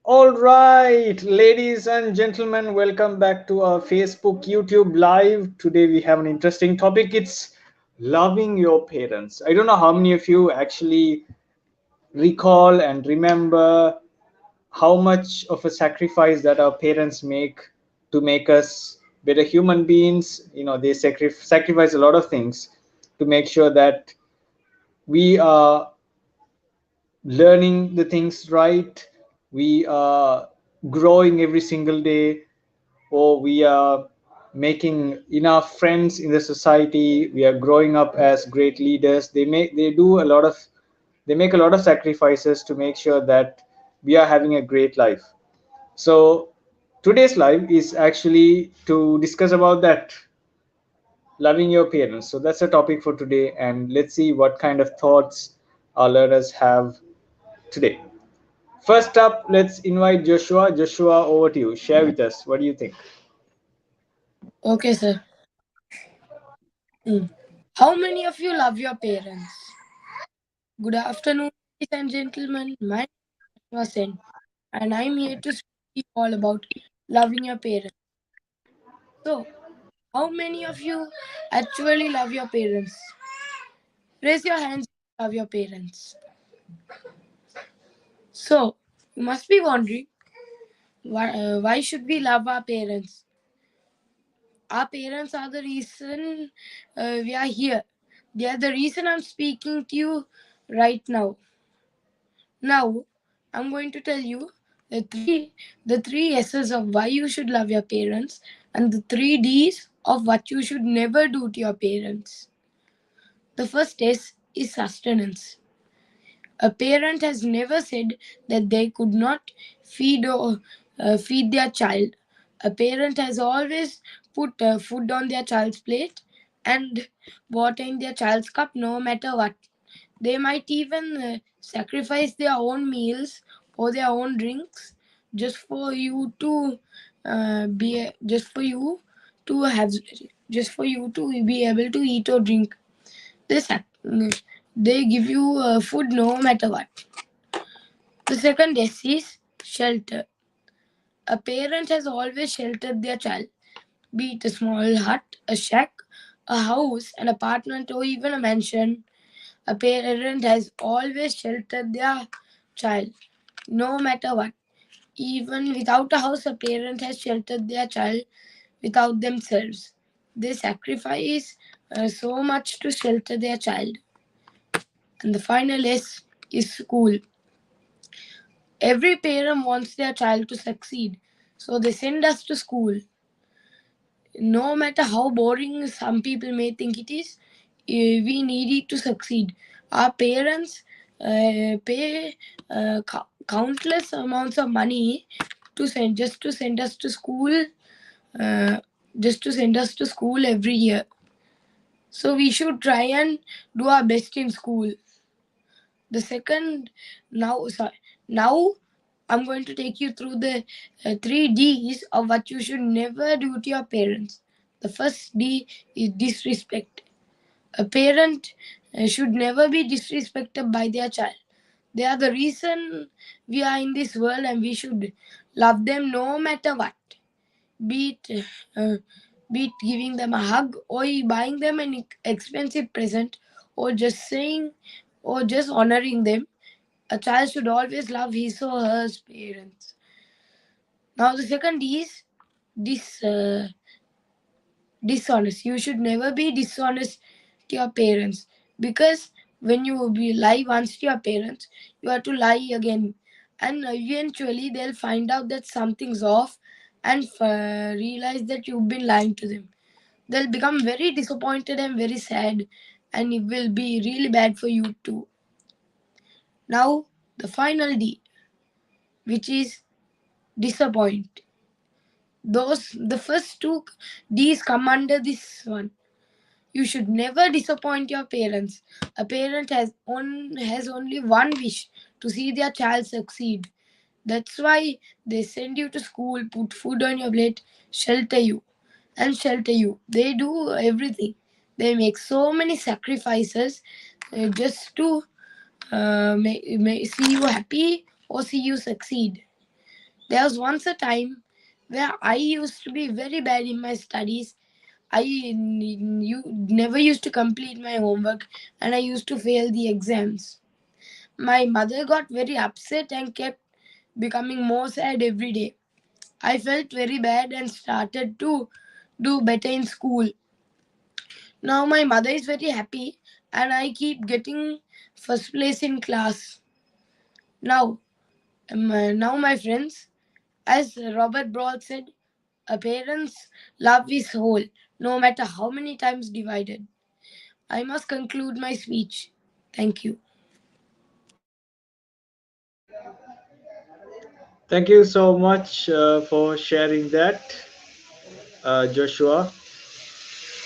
All right, ladies and gentlemen, welcome back to our Facebook, YouTube Live. Today we have an interesting topic. It's loving your parents. I don't know how many of you actually recall and remember how much of a sacrifice that our parents make to make us better human beings. They sacrifice a lot of things to make sure that we are learning the things right, we are growing every single day, or we are making enough friends in the society, we are growing up as great leaders. They make a lot of sacrifices to make sure that we are having a great life. So today's live is actually to discuss about that, loving your parents. So that's the topic for today, and let's see what kind of thoughts our learners have today. First up, let's invite Joshua. Joshua, over to you. Share with us. What do you think? Okay, sir. Mm. How many of you love your parents? Good afternoon, ladies and gentlemen. My name is Vasen, and I'm here to speak to you all about loving your parents. So, how many of you actually love your parents? Raise your hands if you love your parents. So, you must be wondering, why should we love our parents? Our parents are the reason we are here. They are the reason I'm speaking to you right now. Now, I'm going to tell you the three S's of why you should love your parents and the three D's of what you should never do to your parents. The first S is sustenance. A parent has never said that they could not feed their child. A parent has always put food on their child's plate and water in their child's cup no matter what. They might even sacrifice their own meals or their own drinks just for you to be just for you to have just for you to be able to eat or drink. They sac- they give you food no matter what. The second S is shelter. A parent has always sheltered their child, be it a small hut, a shack, a house, an apartment, or even a mansion. A parent has always sheltered their child, no matter what. Even without a house, a parent has sheltered their child without themselves. They sacrifice so much to shelter their child. And the final S is school. Every parent wants their child to succeed, so they send us to school. No matter how boring some people may think it is, we need it to succeed. Our parents pay countless amounts of money to send us to school, uh, just to send us to school every year. So we should try and do our best in school. The second now I'm going to take you through the three D's of what you should never do to your parents. The first D is disrespect. A parent should never be disrespected by their child. They are the reason we are in this world, and we should love them no matter what. Be it, uh, be it giving them a hug, or buying them an expensive present, or just saying, or just honoring them. A child should always love his or her parents. Now, the second is dis, uh, dishonest. You should never be dishonest to your parents, because when you be lie once to your parents, you have to lie again, and eventually they'll find out that something's off and realize that you've been lying to them. They'll become very disappointed and very sad, and it will be really bad for you too. Now, the final D, which is disappoint. The first two D's come under this one. You should never disappoint your parents. A parent has only one wish, to see their child succeed. That's why they send you to school, put food on your plate, shelter you, and shelter you. They do everything. They make so many sacrifices just to see you happy or see you succeed. There was once a time where I used to be very bad in my studies. You never used to complete my homework and I used to fail the exams. My mother got very upset and kept becoming more sad every day. I felt very bad and started to do better in school. Now my mother is very happy and I keep getting first place in class. Now, now my friends, as Robert Brault said, a parent's love is whole, no matter how many times divided. I must conclude my speech. Thank you. Thank you so much for sharing that, Joshua.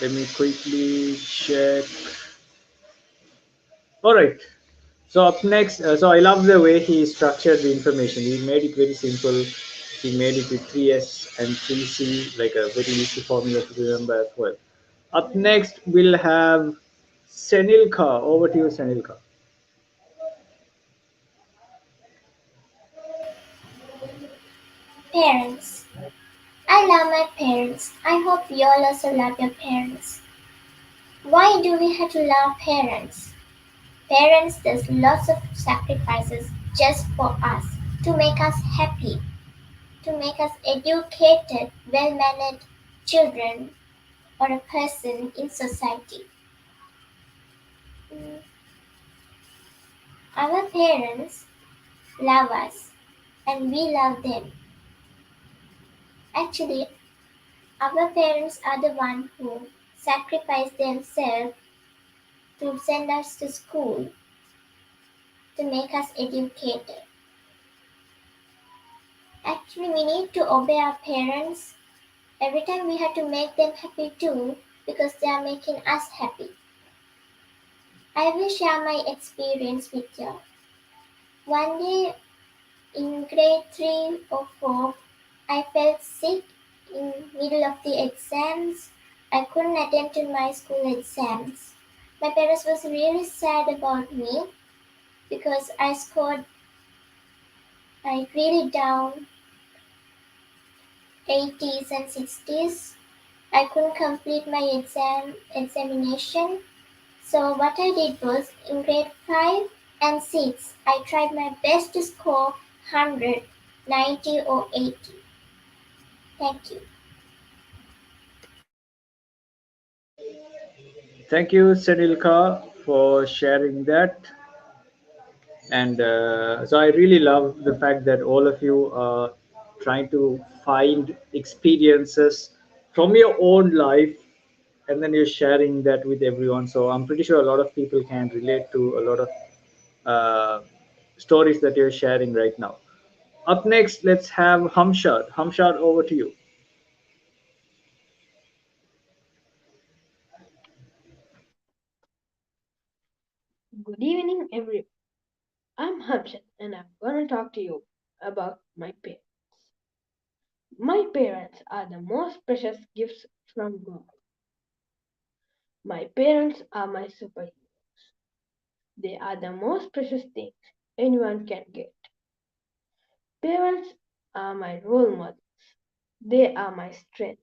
Let me quickly check. All right. So up next, so I love the way he structured the information. He made it very simple. He made it with 3S and 3C, like a very easy formula to remember as well. Up next, we'll have Senilka. Over to you, Senilka. Parents. I love my parents. I hope you all also love your parents. Why do we have to love parents? Parents does lots of sacrifices just for us, to make us happy, to make us educated, well-mannered children or a person in society. Mm, Our parents love us and we love them. Actually, our parents are the ones who sacrifice themselves to send us to school, to make us educated. Actually, we need to obey our parents. Every time we have to make them happy too, because they are making us happy. I will share my experience with you. One day in grade 3 or 4, I felt sick in middle of the exams. I couldn't attend to my school exams. My parents was really sad about me because I scored like really down 80s and 60s. I couldn't complete my examination. So what I did was in grade 5 and 6 I tried my best to score 100, 90 or 80. Thank you. Thank you, Senilka, for sharing that. And so I really love the fact that all of you are trying to find experiences from your own life, and then you're sharing that with everyone. So I'm pretty sure a lot of people can relate to a lot of uh, stories that you're sharing right now. Up next, let's have Hamshad, over to you. Good evening, everyone. I'm Hamshat, and I'm gonna talk to you about my parents. My parents are the most precious gifts from God. My parents are my superheroes. They are the most precious things anyone can get. Parents are my role models. They are my strength.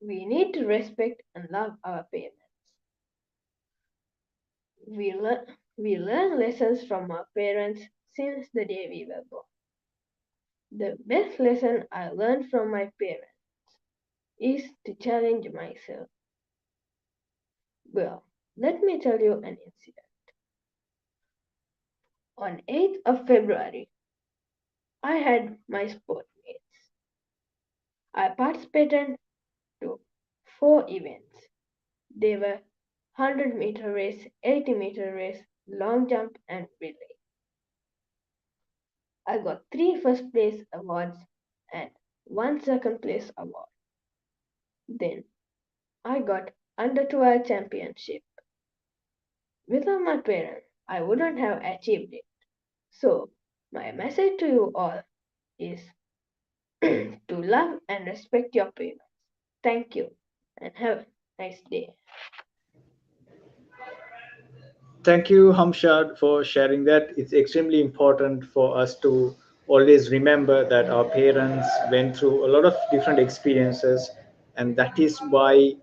We need to respect and love our parents. We learn lessons from our parents since the day we were born. The best lesson I learned from my parents is to challenge myself. Well, let me tell you an incident. On 8th of February, I had my sport meets. I participated to 4 events. They were 100-meter race, 80-meter race, long jump and relay. I got 3 first place awards and 1 second place award. Then I got under 12 championship. Without my parents, I wouldn't have achieved it. So, my message to you all is to love and respect your parents. Thank you and have a nice day. Thank you, Hamshad, for sharing that. It's extremely important for us to always remember that our parents went through a lot of different experiences, and that is why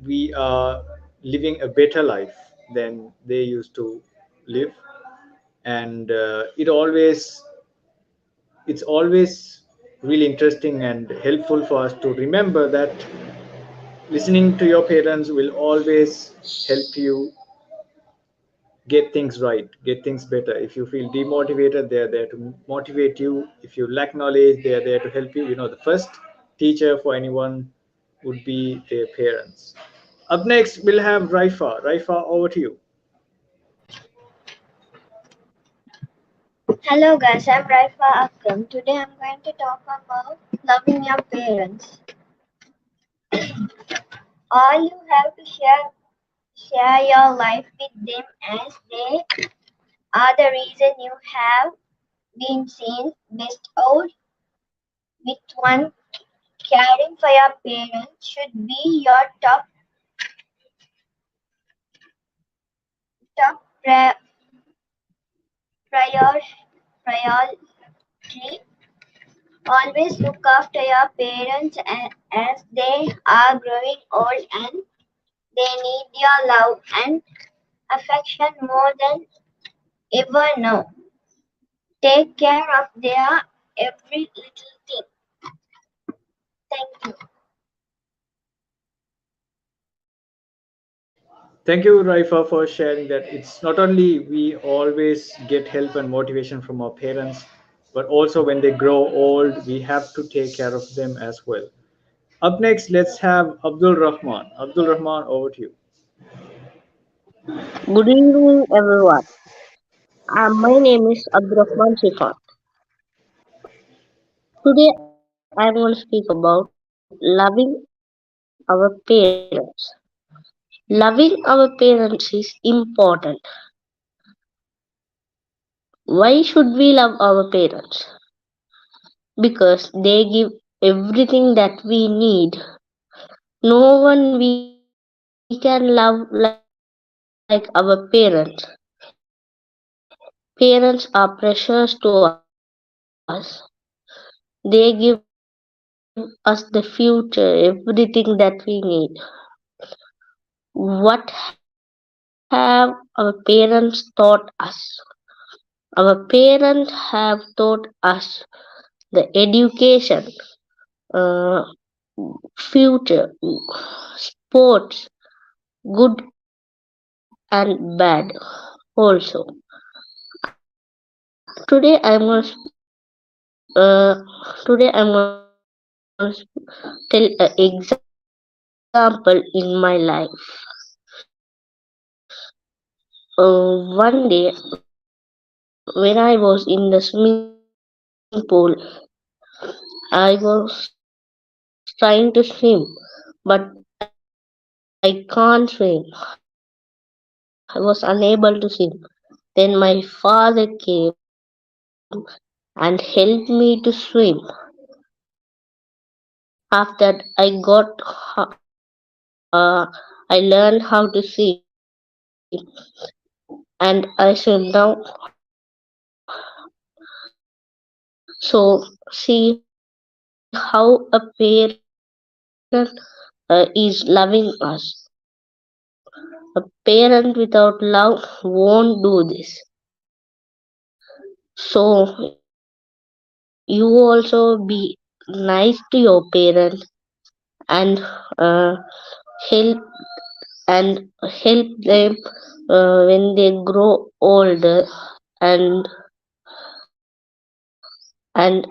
we are living a better life than they used to live. And it's always really interesting and helpful for us to remember that listening to your parents will always help you get things right, get things better. If you feel demotivated, they're there to motivate you. If you lack knowledge, they're there to help you. The first teacher for anyone would be their parents. Up next, we'll have Raifa. Raifa, over to you. Hello guys, I'm Raifa Akram. Today I'm going to talk about loving your parents. All you have to share your life with them as they are the reason you have been seen best out with one. Caring for your parents should be your top prior, priority. Always look after your parents as they are growing old and they need your love and affection more than ever now. Take care of their every little thing. Thank you. Thank you, Raifa, for sharing that. It's not only we always get help and motivation from our parents, but also when they grow old, we have to take care of them as well. Up next, let's have Abdul Rahman. Abdul Rahman, over to you. Good evening, everyone. My name is Abdurrahman Shifat. Today, I'm going to speak about loving our parents. Loving our parents is important. Why should we love our parents? Because they give everything that we need. No one we can love like our parents. Parents are precious to us. They give us the future, everything that we need. What have our parents taught us? Our parents have taught us the education, uh, future, sports, good and bad also. Today I'm going to tell an example in my life. One day when I was in the swimming pool, I was trying to swim, but I can't swim. I was unable to swim. Then my father came and helped me to swim. After that, I learned how to swim, and I swim now. So see how a parent is loving us. A parent without love won't do this. So you also be nice to your parents and help help them when they grow older and and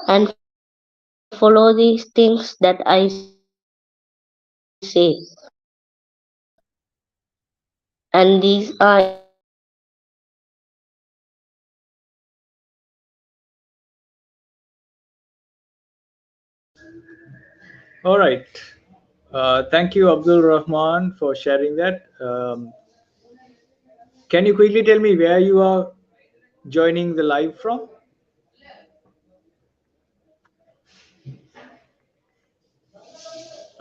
and follow these things that I say. And these are important All right. Thank you, Abdul Rahman, for sharing that. Can you quickly tell me where you are joining the live from?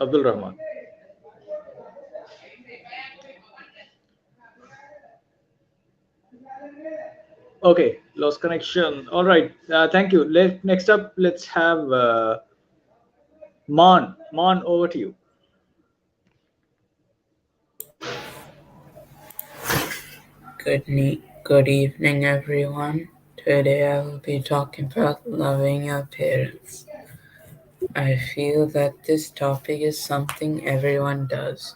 Abdul Rahman. Okay, lost connection. All right. Thank you. Next up, let's have Mon. Mon, over to you. Good evening, everyone. Today I will be talking about loving your parents. I feel that this topic is something everyone does.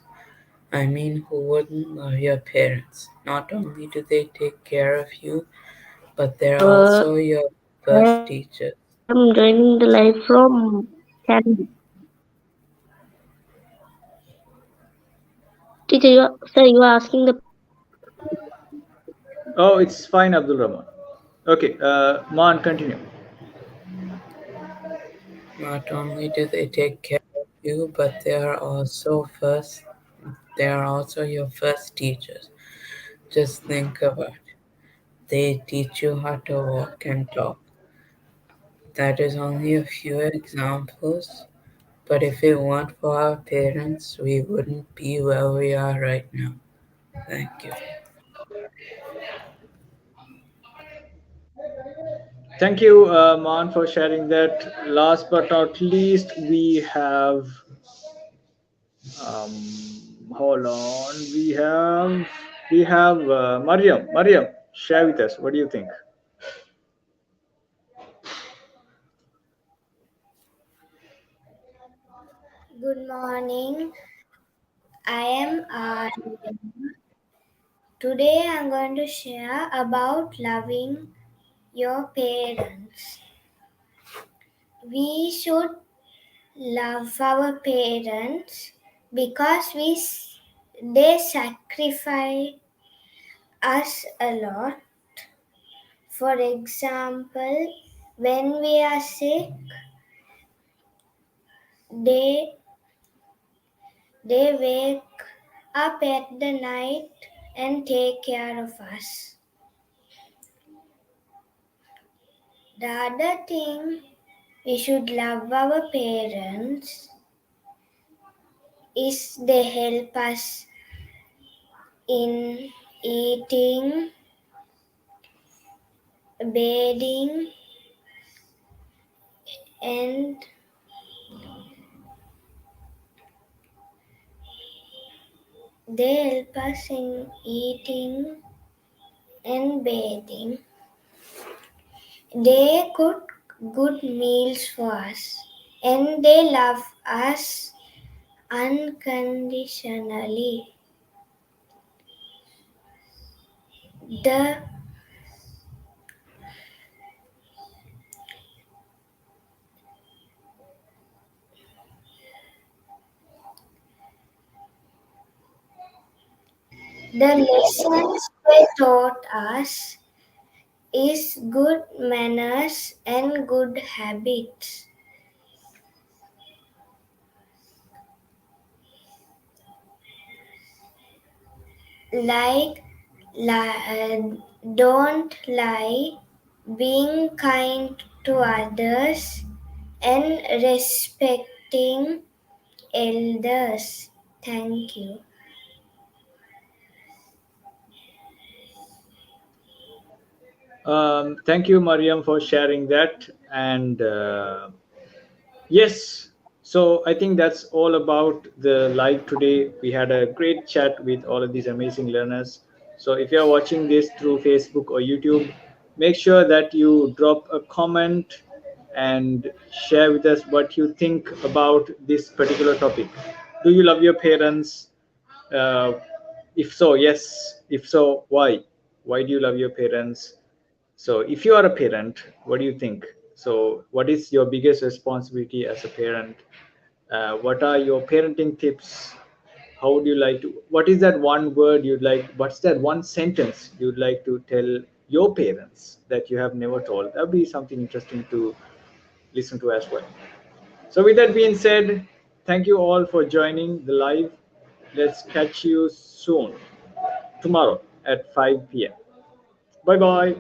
I mean, who wouldn't love your parents? Not only do they take care of you, but they're Uh, also your I first am teachers. joining the live from Canada. Teacher, you are asking the. Oh, it's fine, Abdul Rahman. Okay, Mon, continue. Not only do they take care of you, but they are also your first teachers. Just think about it. They teach you how to walk and talk. That is only a few examples, but if it weren't for our parents, we wouldn't be where we are right now. Thank you. Thank you, Mon, for sharing that. Last but not least, we have. Um, Hold on. We have Mariam. Mariam, share with us. What do you think? Good morning. I am Arya. Today I'm going to share about loving your parents. We should love our parents because they sacrifice us a lot. For example, when we are sick, they wake up at the night and take care of us. The other thing we should love our parents is they help us in eating, bathing, and they help us in eating and bathing. They cook good meals for us and they love us unconditionally. The lessons they taught us is good manners and good habits. Like don't lie, being kind to others, and respecting elders. Thank you. Thank you, Mariam, for sharing that. And yes, so I think that's all about the live today. We had a great chat with all of these amazing learners. So if you're watching this through Facebook or YouTube, make sure that you drop a comment and share with us what you think about this particular topic. Do you love your parents? Uh, if so, yes. If so, why? Why do you love your parents? So, if you are a parent, what do you think? So, what is your biggest responsibility as a parent? What are your parenting tips? How would you like to? What is that one word you'd like? What's that one sentence you'd like to tell your parents that you have never told? That'd be something interesting to listen to as well. So, with that being said, thank you all for joining the live. Let's catch you soon, tomorrow at 5 p.m. Bye bye.